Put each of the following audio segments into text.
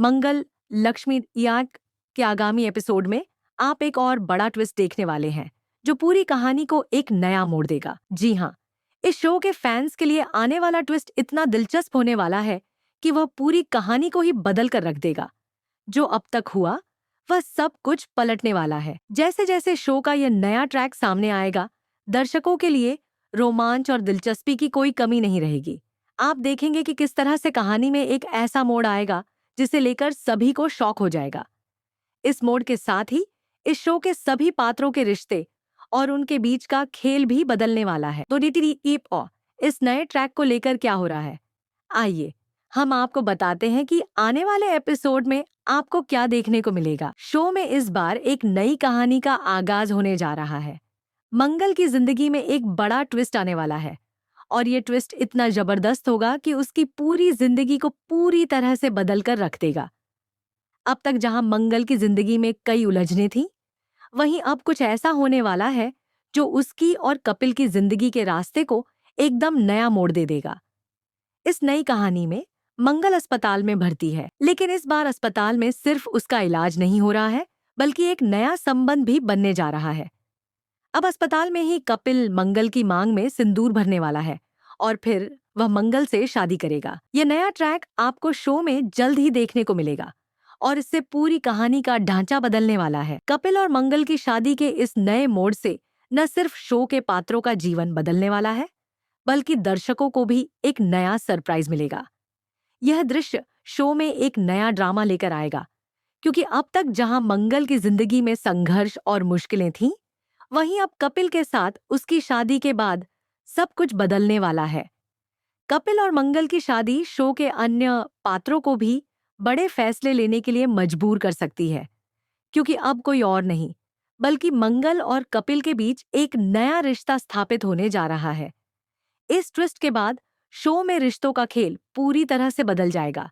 मंगल लक्ष्मी याग के आगामी एपिसोड में आप एक और बड़ा ट्विस्ट देखने वाले हैं जो पूरी कहानी को एक नया मोड़ देगा। जी हाँ, इस शो के फैंस के लिए आने वाला ट्विस्ट इतना दिलचस्प होने वाला है कि वह पूरी कहानी को ही बदल कर रख देगा। जो अब तक हुआ वह सब कुछ पलटने वाला है। जैसे जैसे शो का यह नया ट्रैक सामने आएगा, दर्शकों के लिए रोमांच और दिलचस्पी की कोई कमी नहीं रहेगी। आप देखेंगे कि किस तरह से कहानी में एक ऐसा मोड़ आएगा जिसे लेकर सभी को शॉक हो जाएगा। इस मोड़ के साथ ही इस शो के सभी पात्रों के रिश्ते और उनके बीच का खेल भी बदलने वाला है। तो इस नए ट्रैक को लेकर क्या हो रहा है, आइए हम आपको बताते हैं कि आने वाले एपिसोड में आपको क्या देखने को मिलेगा। शो में इस बार एक नई कहानी का आगाज होने जा रहा है। मंगल की जिंदगी में एक बड़ा ट्विस्ट आने वाला है और ये ट्विस्ट इतना जबरदस्त होगा कि उसकी पूरी जिंदगी को पूरी तरह से बदल कर रख देगा। अब तक जहां मंगल की जिंदगी में कई उलझनें थीं, वहीं अब कुछ ऐसा होने वाला है जो उसकी और कपिल की जिंदगी के रास्ते को एकदम नया मोड़ दे देगा। इस नई कहानी में मंगल अस्पताल में भर्ती है, लेकिन इस बार अस्पताल में सिर्फ उसका इलाज नहीं हो रहा है, बल्कि एक नया संबंध भी बनने जा रहा है। अब अस्पताल में ही कपिल मंगल की मांग में सिंदूर भरने वाला है और फिर वह मंगल से शादी करेगा। यह नया ट्रैक आपको शो में जल्द ही देखने को मिलेगा और इससे पूरी कहानी का ढांचा बदलने वाला है। कपिल और मंगल की शादी के इस नए मोड़ से न सिर्फ शो के पात्रों का जीवन बदलने वाला है, बल्कि दर्शकों को भी एक नया सरप्राइज मिलेगा। यह दृश्य शो में एक नया ड्रामा लेकर आएगा, क्योंकि अब तक जहां मंगल की जिंदगी में संघर्ष और मुश्किलें थीं, वहीं अब कपिल के साथ उसकी शादी के बाद सब कुछ बदलने वाला है। कपिल और मंगल की शादी शो के अन्य पात्रों को भी बड़े फैसले लेने के लिए मजबूर कर सकती है, क्योंकि अब कोई और नहीं बल्कि मंगल और कपिल के बीच एक नया रिश्ता स्थापित होने जा रहा है। इस ट्विस्ट के बाद शो में रिश्तों का खेल पूरी तरह से बदल जाएगा।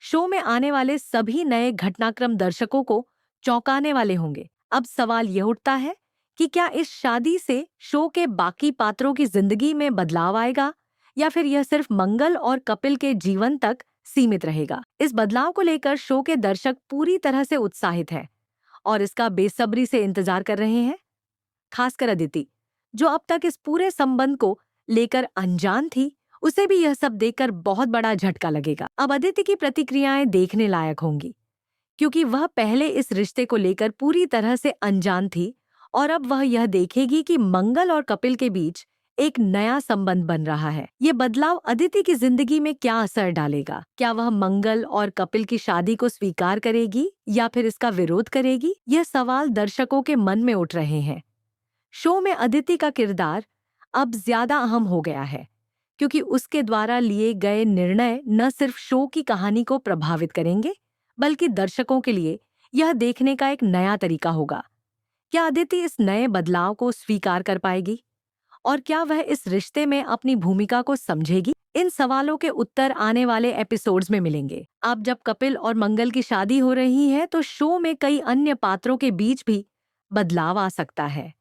शो में आने वाले सभी नए घटनाक्रम दर्शकों को चौंकाने वाले होंगे। अब सवाल यह उठता है कि क्या इस शादी से शो के बाकी पात्रों की जिंदगी में बदलाव आएगा या फिर यह सिर्फ मंगल और कपिल के जीवन तक सीमित रहेगा। इस बदलाव को लेकर शो के दर्शक पूरी तरह से उत्साहित हैं और इसका बेसब्री से इंतजार कर रहे हैं। खासकर अदिति, जो अब तक इस पूरे संबंध को लेकर अनजान थी, उसे भी यह सब देखकर बहुत बड़ा झटका लगेगा। अब अदिति की प्रतिक्रियाएं देखने लायक होंगी, क्योंकि वह पहले इस रिश्ते को लेकर पूरी तरह से अनजान थी और अब वह यह देखेगी कि मंगल और कपिल के बीच एक नया संबंध बन रहा है। ये बदलाव अदिति की जिंदगी में क्या असर डालेगा? क्या वह मंगल और कपिल की शादी को स्वीकार करेगी या फिर इसका विरोध करेगी? यह सवाल दर्शकों के मन में उठ रहे हैं। शो में अदिति का किरदार अब ज्यादा अहम हो गया है, क्योंकि उसके द्वारा लिए गए निर्णय न सिर्फ शो की कहानी को प्रभावित करेंगे, बल्कि दर्शकों के लिए यह देखने का एक नया तरीका होगा। क्या अदिति इस नए बदलाव को स्वीकार कर पाएगी और क्या वह इस रिश्ते में अपनी भूमिका को समझेगी? इन सवालों के उत्तर आने वाले एपिसोड्स में मिलेंगे। अब जब कपिल और मंगल की शादी हो रही है, तो शो में कई अन्य पात्रों के बीच भी बदलाव आ सकता है।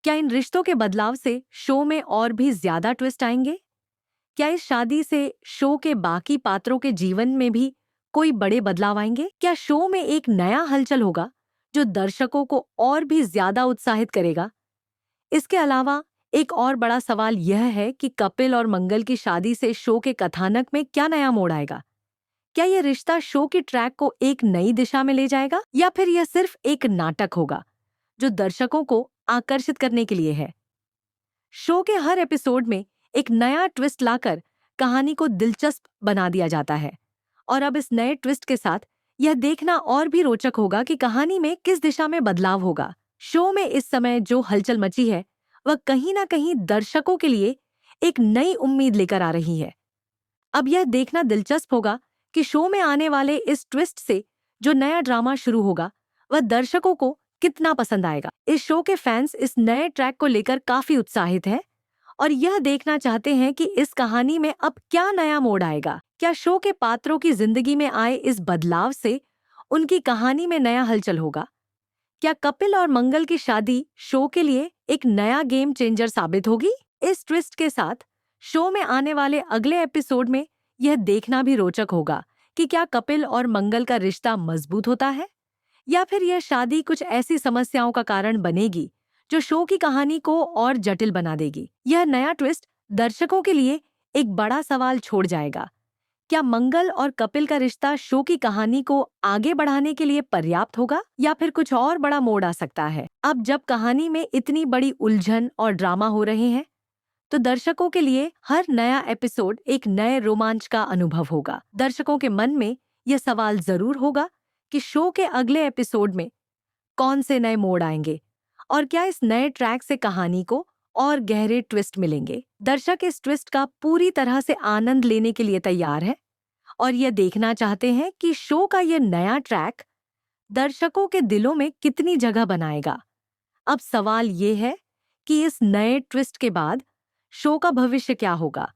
क्या इन रिश्तों के बदलाव से शो में और भी ज्यादा ट्विस्ट आएंगे? क्या इस शादी से शो के बाकी पात्रों के जीवन में भी कोई बड़े बदलाव आएंगे? क्या शो में एक नया हलचल होगा जो दर्शकों को और भी ज्यादा उत्साहित करेगा? इसके अलावा एक और बड़ा सवाल यह है कि कपिल और मंगल की शादी से शो के कथानक में क्या नया मोड़ आएगा? क्या यह रिश्ता शो के ट्रैक को एक नई दिशा में ले जाएगा या फिर यह सिर्फ एक नाटक होगा जो दर्शकों को आकर्षित करने के लिए है? शो के हर एपिसोड में एक नया ट्विस्ट लाकर कहानी को दिलचस्प बना दिया जाता है और अब इस नए ट्विस्ट के साथ यह देखना और भी रोचक होगा कि कहानी में किस दिशा में बदलाव होगा। शो में इस समय जो हलचल मची है, वह कहीं ना कहीं दर्शकों के लिए एक नई उम्मीद लेकर आ रही है। अब यह देखना दिलचस्प होगा कि शो में आने वाले इस ट्विस्ट से जो नया ड्रामा शुरू होगा, वह दर्शकों को कितना पसंद आएगा। इस शो के फैंस इस नए ट्रैक को लेकर काफी उत्साहित हैं और यह देखना चाहते हैं कि इस कहानी में अब क्या नया मोड़ आएगा। क्या शो के पात्रों की जिंदगी में आए इस बदलाव से उनकी कहानी में नया हलचल होगा? क्या कपिल और मंगल की शादी शो के लिए एक नया गेम चेंजर साबित होगी? इस ट्विस्ट के साथ शो में आने वाले अगले एपिसोड में यह देखना भी रोचक होगा कि क्या कपिल और मंगल का रिश्ता मजबूत होता है, या फिर यह शादी कुछ ऐसी समस्याओं का कारण बनेगी जो शो की कहानी को और जटिल बना देगी। यह नया ट्विस्ट दर्शकों के लिए एक बड़ा सवाल छोड़ जाएगा। क्या मंगल और कपिल का रिश्ता शो की कहानी को आगे बढ़ाने के लिए पर्याप्त होगा, या फिर कुछ और बड़ा मोड़ आ सकता है? अब जब कहानी में इतनी बड़ी उलझन और ड्रामा हो रहे हैं, तो दर्शकों के लिए हर नया एपिसोड एक नए रोमांच का अनुभव होगा। दर्शकों के मन में यह सवाल जरूर होगा कि शो के अगले एपिसोड में कौन से नए मोड़ आएंगे, और क्या इस नए ट्रैक से कहानी को और गहरे ट्विस्ट मिलेंगे। दर्शक इस ट्विस्ट का पूरी तरह से आनंद लेने के लिए तैयार है और यह देखना चाहते हैं कि शो का यह नया ट्रैक दर्शकों के दिलों में कितनी जगह बनाएगा। अब सवाल ये है कि इस नए ट्विस्ट के बाद शो का भविष्य क्या होगा।